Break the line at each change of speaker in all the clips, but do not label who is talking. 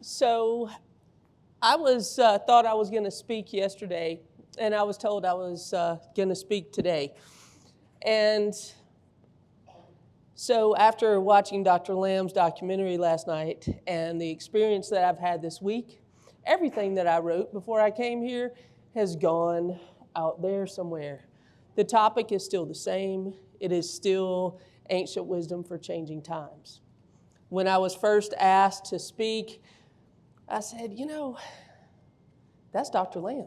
So I thought I was going to speak yesterday, and I was told I was going to speak today. And so after watching Dr. Lam's documentary last night and the experience that I've had this week, everything that I wrote before I came here has gone out there somewhere. The topic is still the same. It is still ancient wisdom for changing times. When I was first asked to speak, I said, that's Dr. Lam.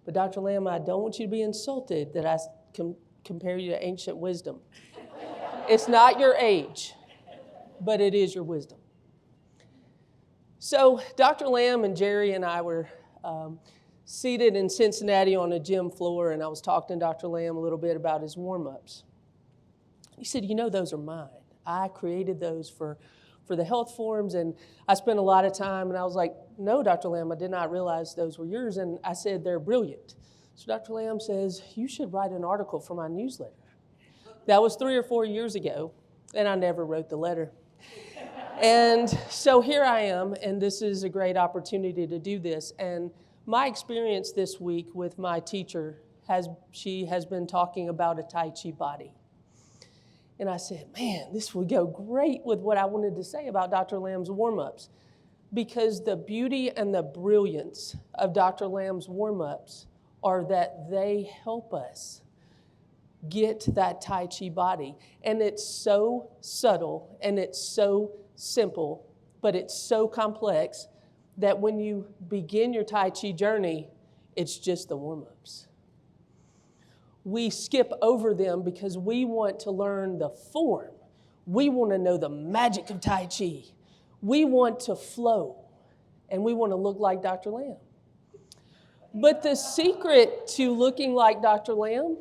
But Dr. Lam, I don't want you to be insulted that I compare you to ancient wisdom. It's not your age, but it is your wisdom. So Dr. Lam and Jerry and I were seated in Cincinnati on a gym floor, and I was talking to Dr. Lam a little bit about his warm-ups. He said, those are mine. I created those for the health forums, and I spent a lot of time, and I was like, no, Dr. Lam, I did not realize those were yours, and I said, they're brilliant. So Dr. Lam says, you should write an article for my newsletter. That was 3 or 4 years ago, and I never wrote the letter. And so here I am, and this is a great opportunity to do this, and my experience this week with my teacher, she has been talking about a Tai Chi body. And I said, man, this would go great with what I wanted to say about Dr. Lam's warm-ups, because the beauty and the brilliance of Dr. Lam's warm-ups are that they help us get that Tai Chi body. And it's so subtle and it's so simple, but it's so complex that when you begin your Tai Chi journey, it's just the warm-ups. We skip over them because we want to learn the form. We want to know the magic of Tai Chi. We want to flow, and we want to look like Dr. Lam. But the secret to looking like Dr. Lam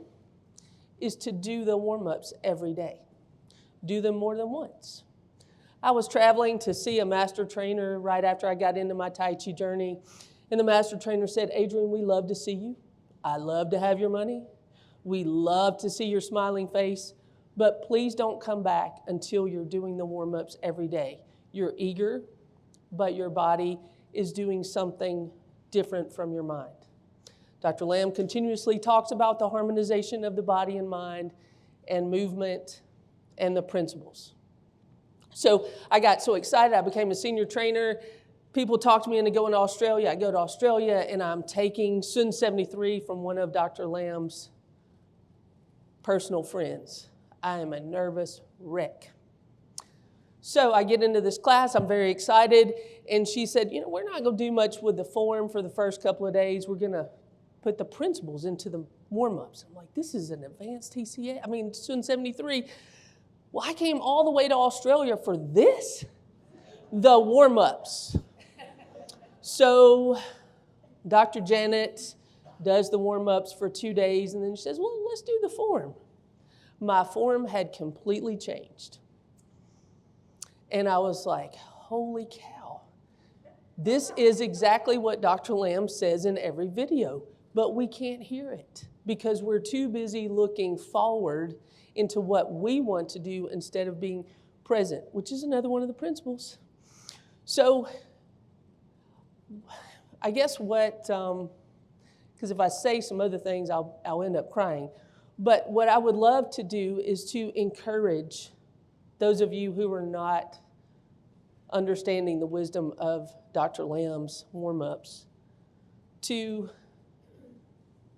is to do the warm-ups every day. Do them more than once. I was traveling to see a master trainer right after I got into my Tai Chi journey, and the master trainer said, Adriene, we love to see you. I love to have your money. We love to see your smiling face, but please don't come back until you're doing the warm-ups every day. You're eager, but your body is doing something different from your mind. Dr. Lam continuously talks about the harmonization of the body and mind and movement and the principles. So I got so excited, I became a senior trainer. People talk to me into going to Australia. I go to Australia, and I'm taking Sun 73 from one of Dr. Lam's personal friends. I am a nervous wreck. So I get into this class, I'm very excited, and she said, we're not going to do much with the form for the first couple of days. We're going to put the principles into the warm-ups. I'm like, this is an advanced TCA. Sun 73. Well, I came all the way to Australia for this? The warm-ups. So Dr. Janet does the warm-ups for 2 days, and then she says, well, let's do the form. My form had completely changed. And I was like, holy cow. This is exactly what Dr. Lam says in every video, but we can't hear it because we're too busy looking forward into what we want to do instead of being present, which is another one of the principles. So I guess because if I say some other things, I'll end up crying. But what I would love to do is to encourage those of you who are not understanding the wisdom of Dr. Lam's warm-ups to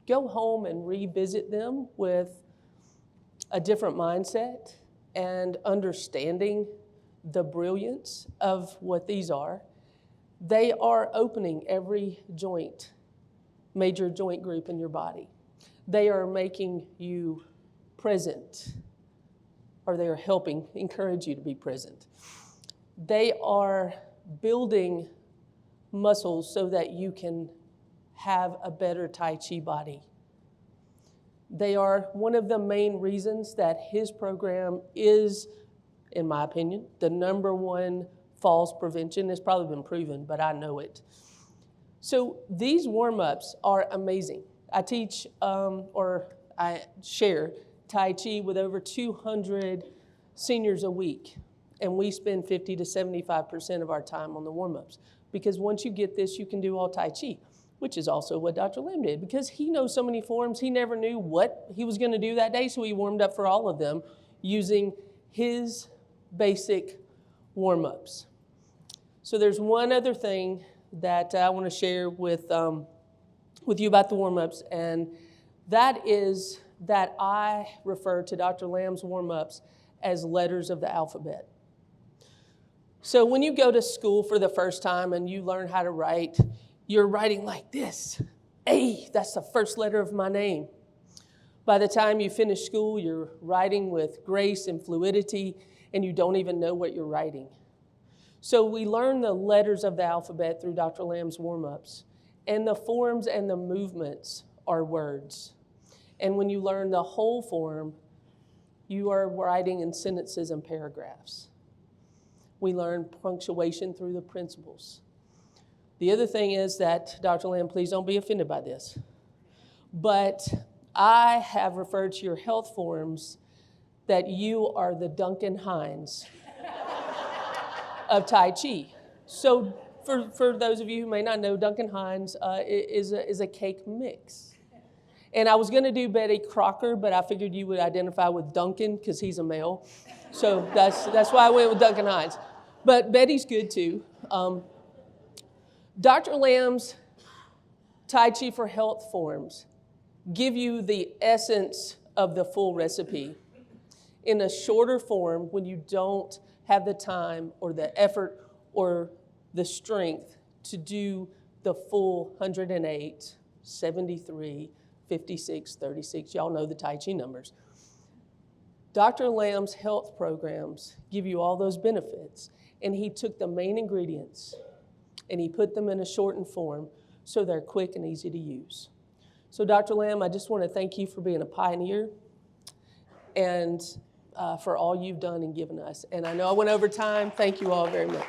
go home and revisit them with a different mindset and understanding the brilliance of what these are. They are opening every joint, major joint group in your body. They are making you present, or they are helping encourage you to be present. They are building muscles so that you can have a better Tai Chi body. They are one of the main reasons that his program is, in my opinion, the #1 falls prevention. It's probably been proven, but I know it. So these warm-ups are amazing. I teach or I share Tai Chi with over 200 seniors a week, and we spend 50 to 75% of our time on the warm-ups. Because once you get this, you can do all Tai Chi, which is also what Dr. Lam did. Because he knows so many forms, he never knew what he was going to do that day, so he warmed up for all of them using his basic warm-ups. So there's one other thing that I want to share with you about the warm-ups, and that is that I refer to Dr. Lam's warm-ups as letters of the alphabet. So when you go to school for the first time and you learn how to write, you're writing like this. A, that's the first letter of my name. By the time you finish school, you're writing with grace and fluidity, and you don't even know what you're writing. So we learn the letters of the alphabet through Dr. Lam's warm-ups, and the forms and the movements are words. And when you learn the whole form, you are writing in sentences and paragraphs. We learn punctuation through the principles. The other thing is that, Dr. Lam, please don't be offended by this, but I have referred to your health forms that you are the Duncan Hines of Tai Chi. So for those of you who may not know, Duncan Hines is a cake mix. And I was going to do Betty Crocker, but I figured you would identify with Duncan because he's a male. So that's why I went with Duncan Hines. But Betty's good too. Dr. Lam's Tai Chi for Health forms give you the essence of the full recipe in a shorter form when you don't have the time or the effort or the strength to do the full 108, 73, 56, 36. Y'all know the Tai Chi numbers. Dr. Lam's health programs give you all those benefits, and he took the main ingredients and he put them in a shortened form so they're quick and easy to use. So Dr. Lam, I just want to thank you for being a pioneer and for all you've done and given us. And I know I went over time. Thank you all very much.